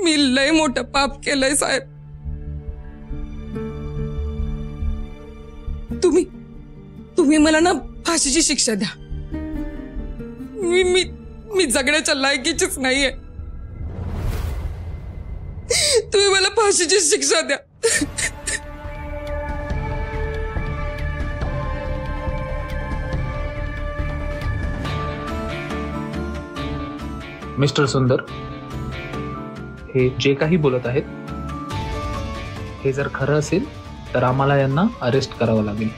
मी लय मोठं पाप केलंय साहेब. तुम्ही मला ना फाशीची शिक्षा द्या. मी जगण्याच्या लायकीचीच नाहीये. तुम्ही मला फाशीची शिक्षा द्या. मिस्टर सुंदर, हे जे काही बोलत आहेत हे जर खरं असेल तर आम्हाला यांना अरेस्ट करावं लागेल.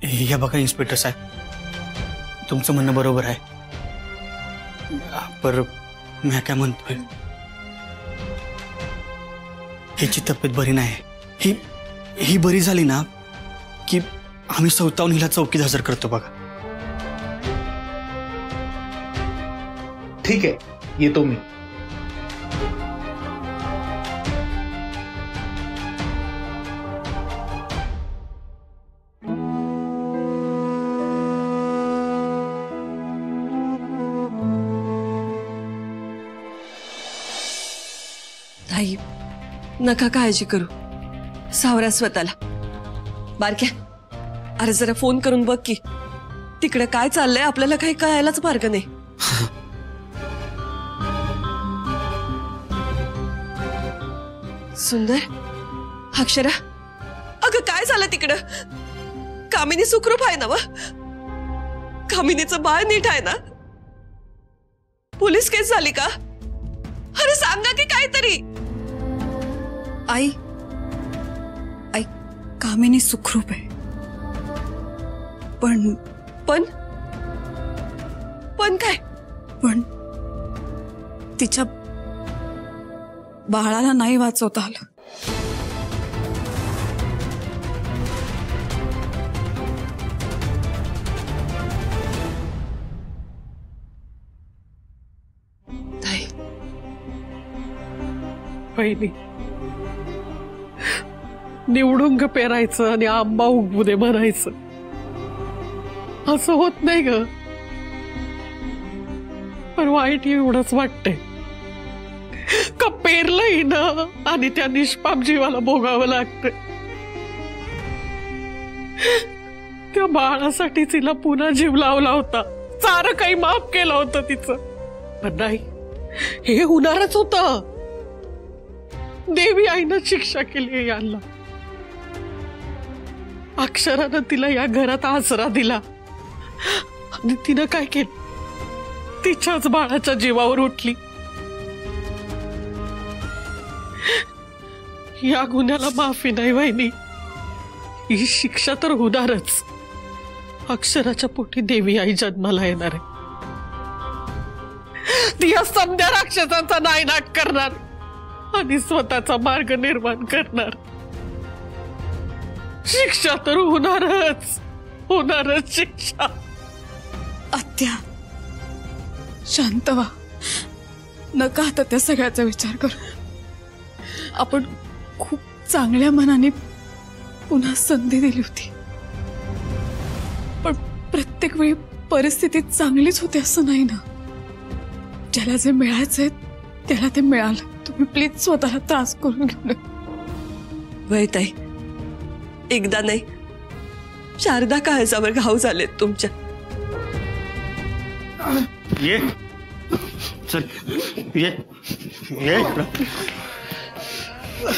हे बघा इन्स्पेक्टर साहेब, तुमचं म्हणणं बरोबर आहे, पर मी काय म्हणतोय, हिची तब्येत बरी नाही. ही बरी झाली ना की आम्ही स्वतःहून हिला चौकीत हजर करतो. बघा ठीक आहे, येतो मी. ताई, नका काळजी करू, सावरा स्वतःला. बारक्या, अरे जरा फोन करून बघ की तिकडे काय चाललंय, आपल्याला काही कळायलाच मार्ग नाही. सुंदर, अक्षरा, अगं काय झालं तिकडं? कामिनी सुखरूप आहे ना? व कामिनीचं बाळ नीट आहे ना? पोलीस केस झाली का? अरे सांगा की काहीतरी. आई कामिनी सुखरूप आहे, पण काय? पण तिच्या बाळाला नाही वाचवता आलं. ताई, पहिली निवडुंग पेरायचं आणि आंबा उगवू दे म्हणायचं, असं होत नाही ग. पण वाईट एवढंच वाटतंय का पेरलंय ना आणि त्या निष्पाप जीवाला भोगावं लागतं. त्या बाळासाठी तिला पुन्हा जीव लावला होता, सारं काही माफ केलं होतं तिचं, पण नाही, हे होणारच होतं. देवी आईनं शिक्षा केली यांना. अक्षरानं तिला या घरात आसरा दिला आणि तिनं काय केलं, तिच्याच बाळाच्या जीवावर उठली. या गुन्ह्याला माफी नाही वहिनी, ही शिक्षा तर होणारच. अक्षराच्या पोटी देवी आई जन्माला येणार आहे. ती या समध्या राक्षसांचा नायनाट करणार आणि स्वतःचा मार्ग निर्माण करणार. शिक्षा तर होणारच शिक्षा. आत्या, शांत व्हा, नका आता त्या सगळ्याचा विचार करू. आपण खूप चांगल्या मनाने पुन्हा संधी दिली होती, पण प्रत्येक वेळी परिस्थिती चांगलीच होते असं नाही ना. ज्याला जे मिळायचंय त्याला ते मिळालं. तुम्ही प्लीज स्वतःला त्रास करून घेऊ नका. वय ताई, एकदा नाही 4दा काळजावर घाव झालेत तुमच्या. ये चल, ये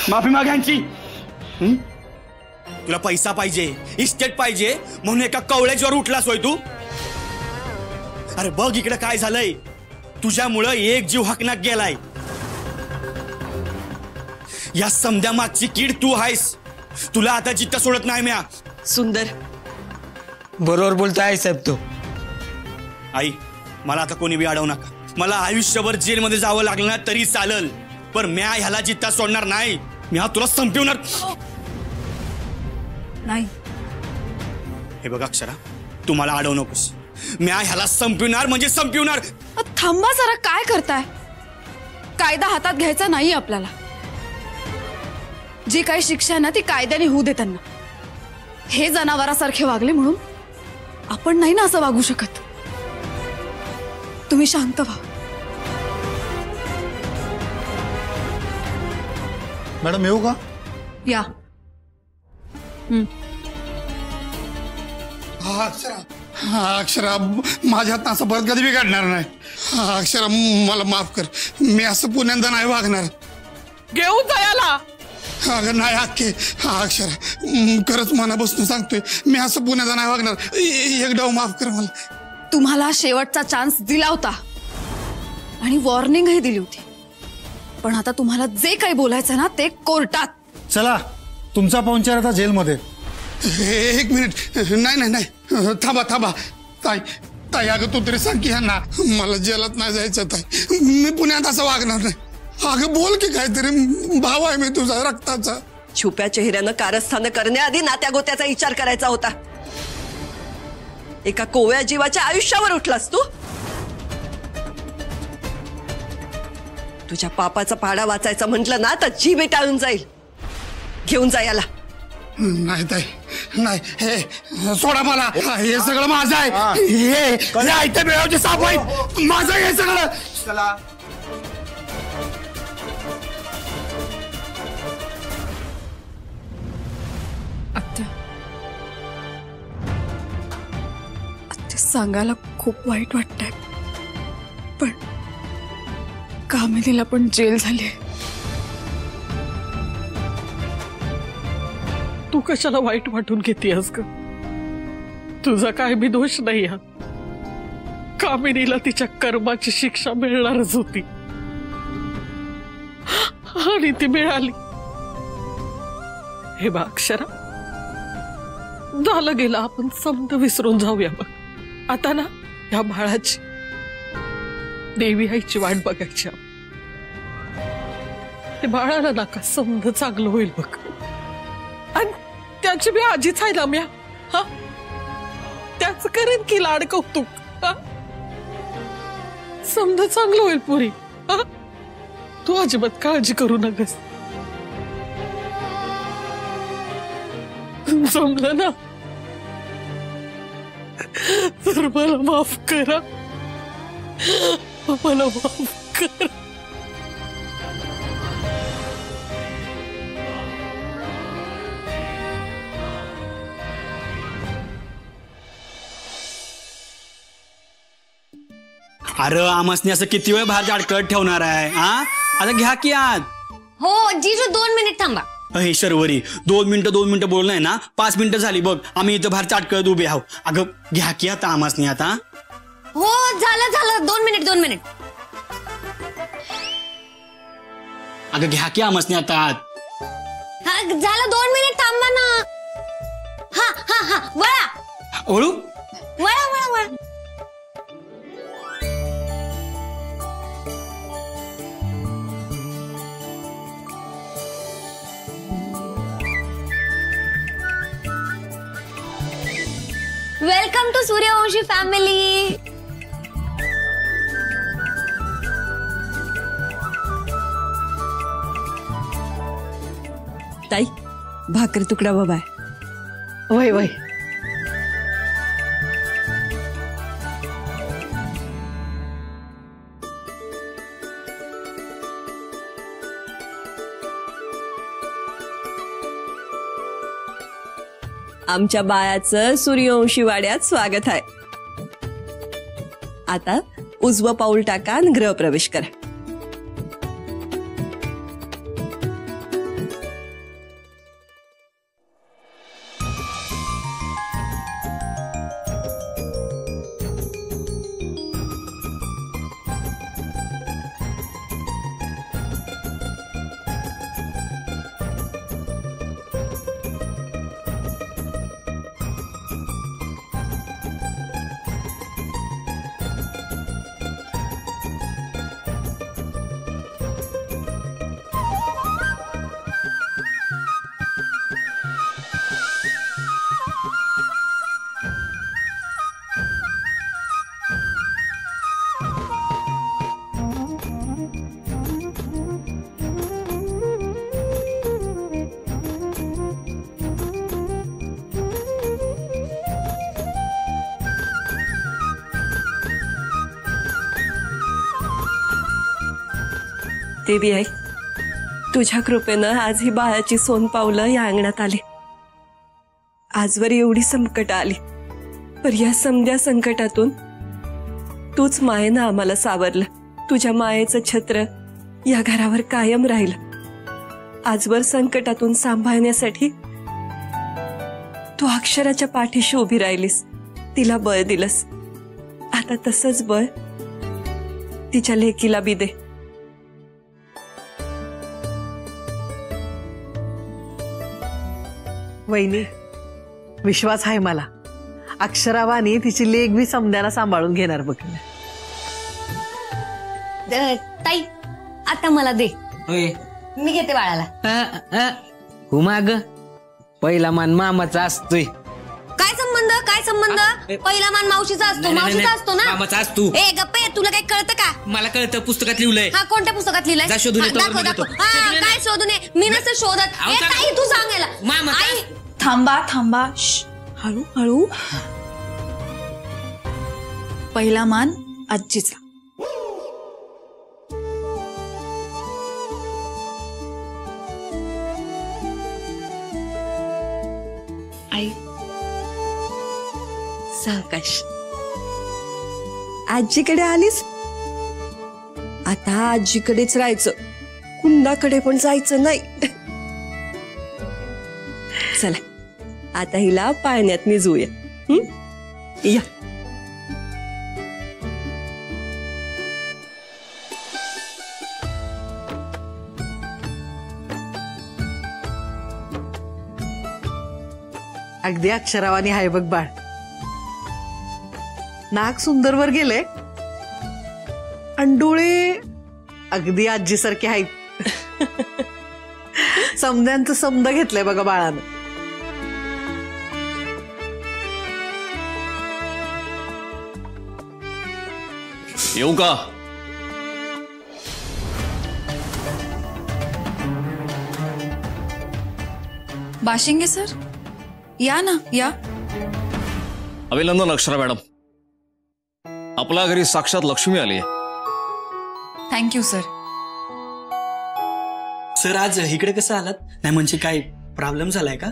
माफी माग यांची. तुला पैसा पाहिजे, इस्टेट पाहिजे म्हणून एका कवळ्याच्यावर उठलास होय तू? अरे बघ इकडे काय झालंय, तुझ्यामुळं एक जीव हकनाक गेलाय. या समध्या मागची कीड तू आहेस. तुला आता चित्त सोडत नाही म्या. सुंदर, बरोबर बोलताय साहेब तो. आई, मला आता कोणी बी अडवू नका. मला आयुष्यभर जेलमध्ये जावं लागलं ना तरी चालल, पण म्या ह्याला चित्ता सोडणार नाही. मी हा तुला संपवणार नाही. हे बघ अक्षरा, तू मला अडवू नकोस. म्या ह्याला संपवणार म्हणजे संपवणार. थांबा जरा, काय करताय? कायदा हातात घ्यायचा नाही आपल्याला. जी काही शिक्षा ना ती कायद्याने होऊ दे त्यांना. हे जनावरासारखे वागले म्हणून आपण नाही ना असं वागू शकत. तुम्ही शांत व्हा. मॅडम येऊ का? या. अक्षरा माझ्यात असं परत कधी बिघडणार नाही. अक्षरा मला माफ कर. मी असं पुण्यांदा नाही वागणार. घेऊन जायला अगं नाही अख्खे. अक्षरा खरंच मनापासून सांगतोय मी असं पुण्याचा नाही वागणार. एक डाव माफ कर मला. तुम्हाला शेवटचा चान्स दिला होता आणि वॉर्निंगही दिली होती, पण आता तुम्हाला जे काही बोलायचं ना ते कोर्टात. चला तुमचा पाहुणचार आता जेलमध्ये. एक मिनिट. नाही नाही नाही थांबा थांबा. ताई ताई अगं तू तरी सांग की ह्यांना मला जेलात नाही जायचं. ताई मी पुण्यात असं वागणार नाही. अगं बोल की काहीतरी. भाव आहे मी तुझा रक्ताचा. छुप्या चेहऱ्यानं कारस्थान करण्याआधी नात्या गोत्याचा विचार करायचा होता. एका कोवळ्या जीवाच्या आयुष्यावर उठलास तू. तुझ्या पापाचा पाडा वाचायचा म्हटलं ना तर जीव टाळून जाईल. घेऊन जा याला. नाही ताई नाही. हे सोडा मला. हे सगळं माझं आहे. हे आयत्या बेळावचे साप आहेत. माझं हे सगळं. चला सांगायला खूप वाईट वाटतंय, पण कामिनीला पण जेल झाली. तू कशाला वाईट वाटून घेतेस ग? तुझा काय बी दोष नाही. हा कामिनीला तिच्या कर्माची शिक्षा मिळणारच होती आणि ती मिळाली. हे बा अक्षरा, झालं गेलं. आपण समज विसरून जाऊया. बघ आता ना या बाळाची देवी आईची वाट बघायची. ते बाळाला नका समज चांगलं होईल बघ. आणि त्याची मी आजीच आहे ना म्या. हा त्याच करेन की लाड कौतुक. समज चांगलं होईल पुरी. तू अजिबात काळजी करू नकस. जमलं ना तर मला माफ करा. मला माफ करा. अरे आमसने असं किती वेळ बाहेर अडकळत ठेवणार आहे? हा आता घ्या की आत. हो जीजू 2 मिनिट थांबा. हे शर्वरी 2 मिनिटं बोलणं आहे ना. 5 मिनिटं झाली बघ. आम्ही इथं बाहेर अडकळत उभे आहो. अगं घ्या की आता आमसने आता. हो झालं 2 मिनिट. अगं घ्या की आमसने आता आत. हा झालं 2 मिनिट थांबा ना. हा वळा ओळू वळा. Welcome to Suryavanshi family. ताई भाकरी तुकडा बाबा. वय वय. आमच्या बाळाचं सूर्यवंशी वाड्यात स्वागत आहे. आता उजवं पाऊल टाका आणि गृहप्रवेश करा. देवी आई, तुझ्या कृपेनं आज ही बाळाची सोन पावलं या अंगणात आली. आजवर एवढी संकट आली, पर या समध्या संकटातून तूच मायेनं आम्हाला सावरलं. तुझ्या मायेचं छत्र या घरावर कायम राहिलं. आजवर संकटातून सांभाळण्यासाठी तू अक्षराच्या पाठीशी उभी राहिलीस, तिला बळ दिलंस. आता तसंच बळ तिच्या लेकीला बी दे. वहिनी, विश्वास आहे मला, अक्षरावानी तिची लेक बी समद्याला सांभाळून घेणार बघ. ताई आता मला दे, होय मी घेते बाळाला. हुमाग पहिला मान मामाचा असतोय. काय संबंध, काय संबंध? पहिला मान मावशीचा असतो, मावशीचा असतो ना. मामाचा असतो. ए गप्पे, तुला काही कळतं का? मला कळतं, पुस्तकात लिहिलंय. हा, कोणत्या पुस्तकात लिहिलंय? जा शोधून येतो, दाखव, बरोबर दाखव. येतो. हा, काय शोधून ये? मी नसते शोधत. ए ताई, तू सांगायला. मामाचा आई, थांबा थांबा, हळू हळू. पहिला मान आजीचा. आई, सावकाश. आजीकडे आलीस, आता आजीकडेच राहायचं, कुंडाकडे पण जायचं नाही. चला आता हिला पाळण्यात निजूया. या. अगदी अक्षरावानी हाय बघ बाळ. नाक सुंदरवर गेले आणि डोळे अगदी आजीसारखे आहेत. समद्यांचं समद घेतलंय बघा बाळानं. येऊ का? बाशिंगे सर, या ना, या. अभिनंदन अक्षरा मॅडम, आपल्या घरी साक्षात लक्ष्मी आली आहे. Thank you sir. सर आज इकडे कसं आलात? नाही म्हणजे काय प्रॉब्लेम झालाय का?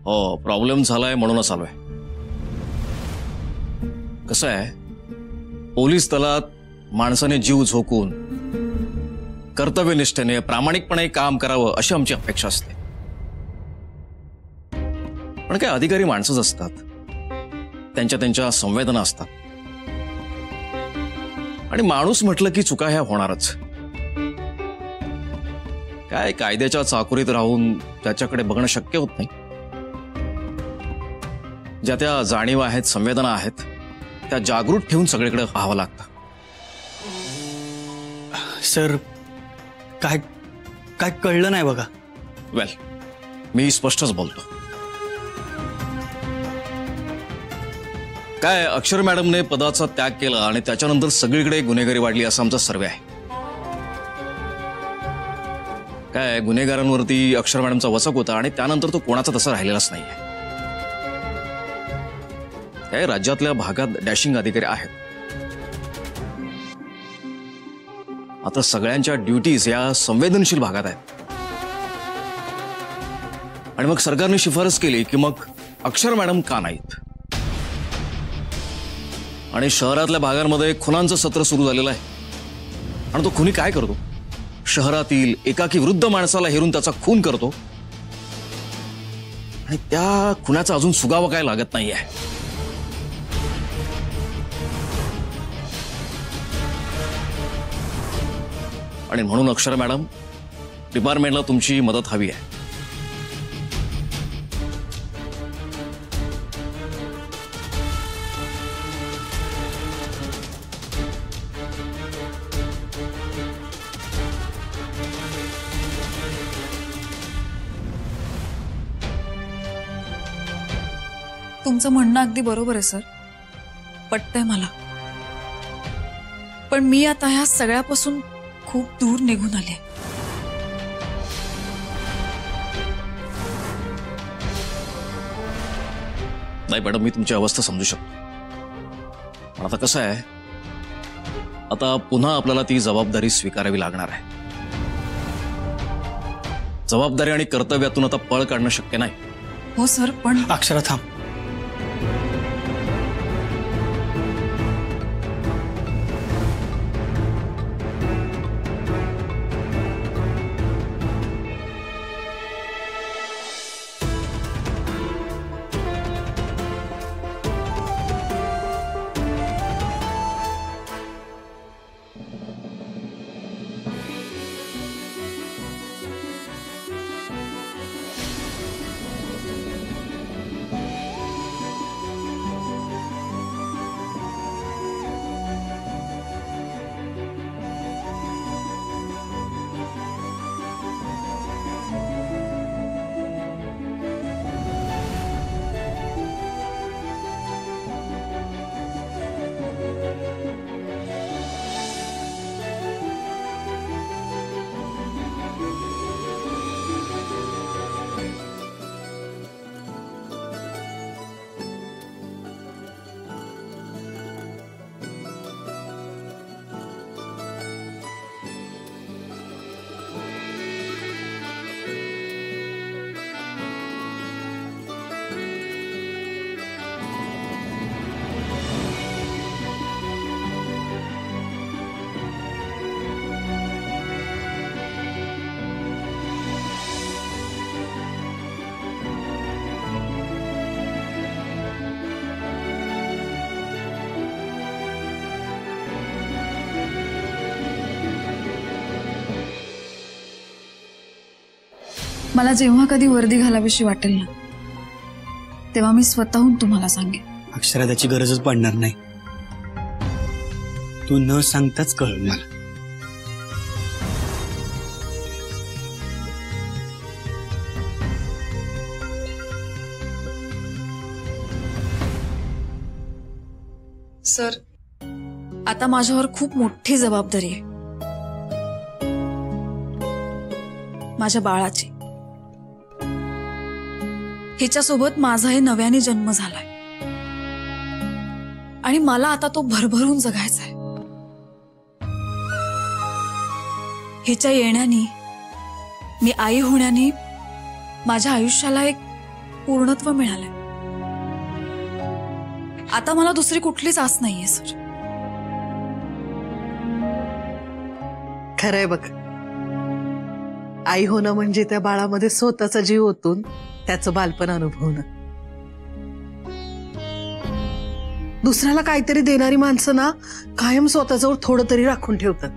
हो, प्रॉब्लेम झालाय म्हणूनच आलोय. कसं आहे, पोलीस दलात माणसाने जीव झोकून कर्तव्यनिष्ठेने प्रामाणिकपणे काम करावं अशी आमची अपेक्षा असते. पण काय अधिकारी माणसंच असतात, त्यांच्या संवेदना असतात, आणि माणूस म्हटलं की चुका ह्या होणारच. काय कायद्याच्या चाकुरीत राहून त्याच्याकडे बघणं शक्य होत नाही. ज्या त्या जाणीव आहेत, संवेदना आहेत, त्या जागृत ठेवून सगळीकडे पाहावं लागतं. सर काय काय कळलं नाही बघा. वेल, मी स्पष्टच बोलतो. काय अक्षर मॅडमने पदाचा त्याग केला आणि त्याच्यानंतर सगळीकडे गुन्हेगारी वाढली असा आमचा सर्वे आहे. काय गुन्हेगारांवरती अक्षर मॅडमचा वचक होता आणि त्यानंतर तो कोणाचा तसा राहिलेलाच नाहीये. काय राज्यातल्या भागात डॅशिंग अधिकारी आहेत, आता सगळ्यांच्या ड्युटीज या संवेदनशील भागात आहेत. आणि मग सरकारने शिफारस केली की मग अक्षर मॅडम का नाहीत? आणि शहरातल्या भागांमध्ये खुनांचं सत्र सुरू झालेलं आहे. आणि तो खुनी काय करतो? शहरातील एकाकी वृद्ध माणसाला हेरून त्याचा खून करतो आणि त्या खुनाचा अजून सुगावा काय लागत नाहीये. आणि म्हणून अक्षर मॅडम, डिपार्टमेंटला तुमची मदत हवी आहे. तुमचं म्हणणं अगदी बरोबर आहे सर, पटतंय मला. पण मी आता ह्या सगळ्यापासून खूप दूर निघून आले. नाही मॅडम, मी तुमची अवस्था समजू शकतो. पण आता कसं आहे, आता पुन्हा आपल्याला ती जबाबदारी स्वीकारावी लागणार आहे. जबाबदारी आणि कर्तव्यातून आता पळ काढणं शक्य नाही. हो सर, पण अक्षरा थांब. मला जेव्हा कधी वर्दी घालावीशी वाटेल ना, तेव्हा मी स्वतःहून तुम्हाला सांगेन. अक्षरा त्याची गरजच पडणार नाही. तू न सांगताच कळलं मला. सर, आता माझ्यावर खूप मोठी जबाबदारी आहे, माझ्या बाळाची. हिच्यासोबत माझाही नव्याने जन्म झालाय आणि मला आता तो भरभरून जगायचा आहे. हिच्या येण्याने, मी आई होण्याने माझ्या आयुष्याला एक पूर्णत्व मिळालंय. आता मला दुसरी कुठलीच आस नाहीये सर. खरंय बघ, आई होणं म्हणजे त्या बाळामध्ये स्वतःचा जीव ओतून त्याचं बालपण अनुभवणं. दुसऱ्याला काहीतरी देणारी माणसं ना कायम स्वतःजवळ थोडं तरी राखून ठेवतात.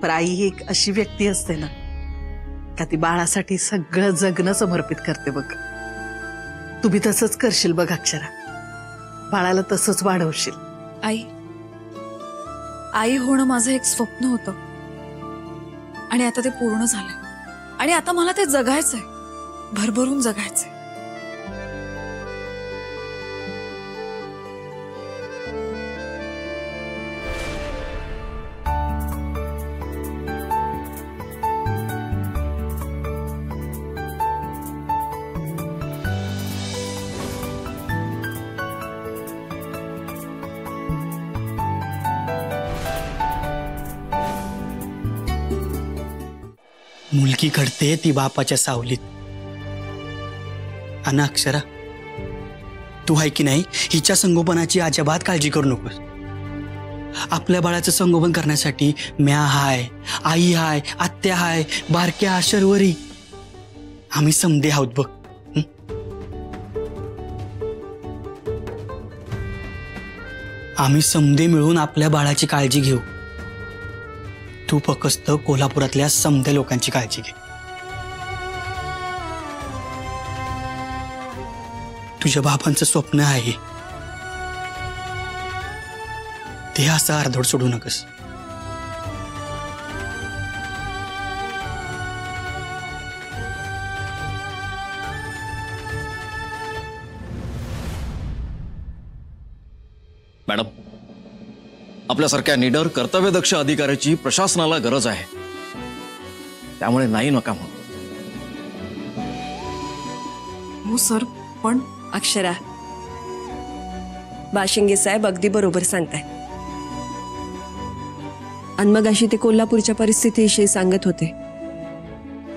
पण आई ही एक अशी व्यक्ती असते ना का ती बाळासाठी सगळं जगणं समर्पित करते बघ. तुम्ही तसंच करशील बघ अक्षरा, बाळाला तसंच वाढवशील. आई होणं माझं एक स्वप्न होतं आणि आता ते पूर्ण झालंय. आणि आता मला ते जगायचंय, भरभरून जगायचंय. मुलगी घडते ती बापाच्या सावलीत. आणि अक्षरा, तू आहे की नाही, हिच्या संगोपनाची अजिबात काळजी करू नकोस. आपल्या बाळाचं संगोपन करण्यासाठी म्या हाय, आई हाय, आत्या हाय, बारक्या शर्वरी, आम्ही समधे आहोत बघ. आम्ही समधे मिळून आपल्या बाळाची काळजी घेऊ. तू फक्त कोल्हापुरातल्या समध्या लोकांची काळजी घे. तुझ्या बाबांचं स्वप्न आहे ते असं अर्धवट सोडू नकस. मॅडम, आपल्यासारख्या निडर कर्तव्यदक्ष अधिकाऱ्याची प्रशासनाला गरज आहे. त्यामुळे नाही नका म्हणू. हो सर, पण अक्षरा, बाशिंगे साहेब अगदी बरोबर सांगताय. आणि मग अशी ते कोल्हापूरच्या परिस्थितीविषयी सांगत होते.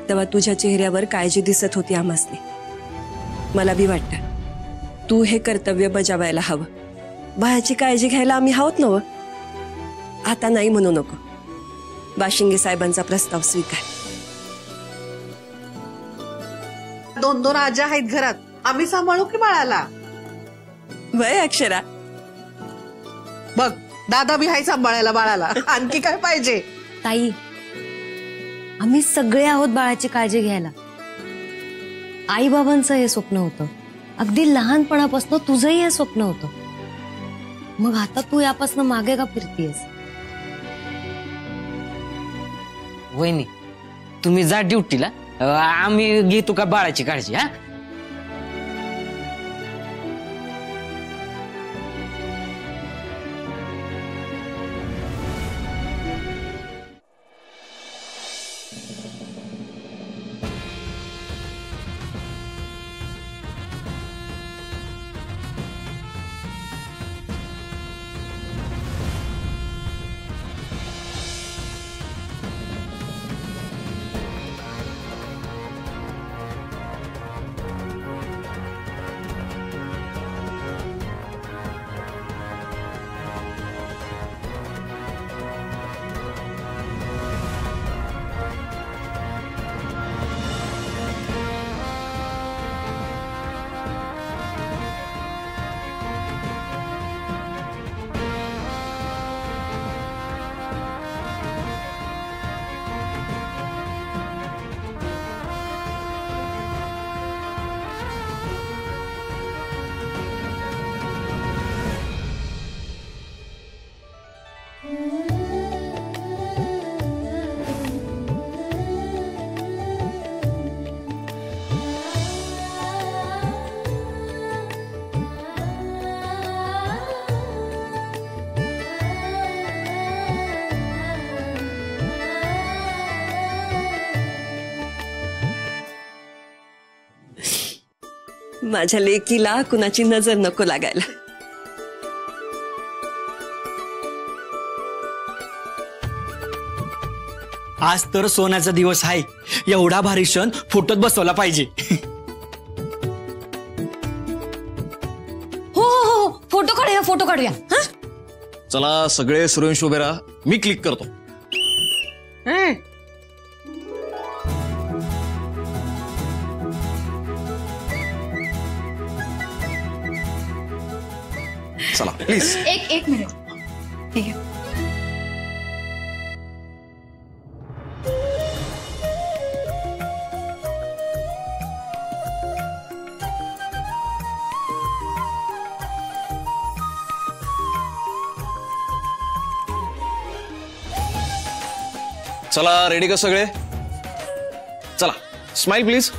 तेव्हा तुझ्या चेहऱ्यावर काळजी दिसत होती आम्हासनी. मला बी वाटतं तू हे कर्तव्य बजावायला हवं. बाळाची काळजी घ्यायला आम्ही आहोत नव. आता नाही म्हणू नको. बाशिंगे साहेबांचा प्रस्ताव स्वीकार. 2-2 आज्या आहेत घरात, आम्ही सांभाळू की बाळाला. वय अक्षरा, बघ दादा बी आहे सांभाळायला बाळाला. आणखी काय पाहिजे? ताई, आम्ही सगळे आहोत बाळाची काळजी घ्यायला. आई बाबांचं हे स्वप्न होतं. अगदी लहानपणापासून तुझंही हे स्वप्न होतं. मग आता तू यापासून मागे का फिरतीयस? वहिनी तुम्ही जा ड्युटीला, आम्ही घेतो का बाळाची काळजी. हा माझ्या लेकीला कुणाची नजर नको लागायला. आज तर सोन्याचा दिवस आहे. एवढा भारी क्षण फोटोत बसवला पाहिजे. हो हो हो, फोटो काढूया, फोटो काढूया. हा, चला सगळे सूर्यवंशी उभे राहा. मी क्लिक करतो. चला प्लीज. एक मिनिट. ठीक आहे. चला रेडी का सगळे? चला स्माइल प्लीज.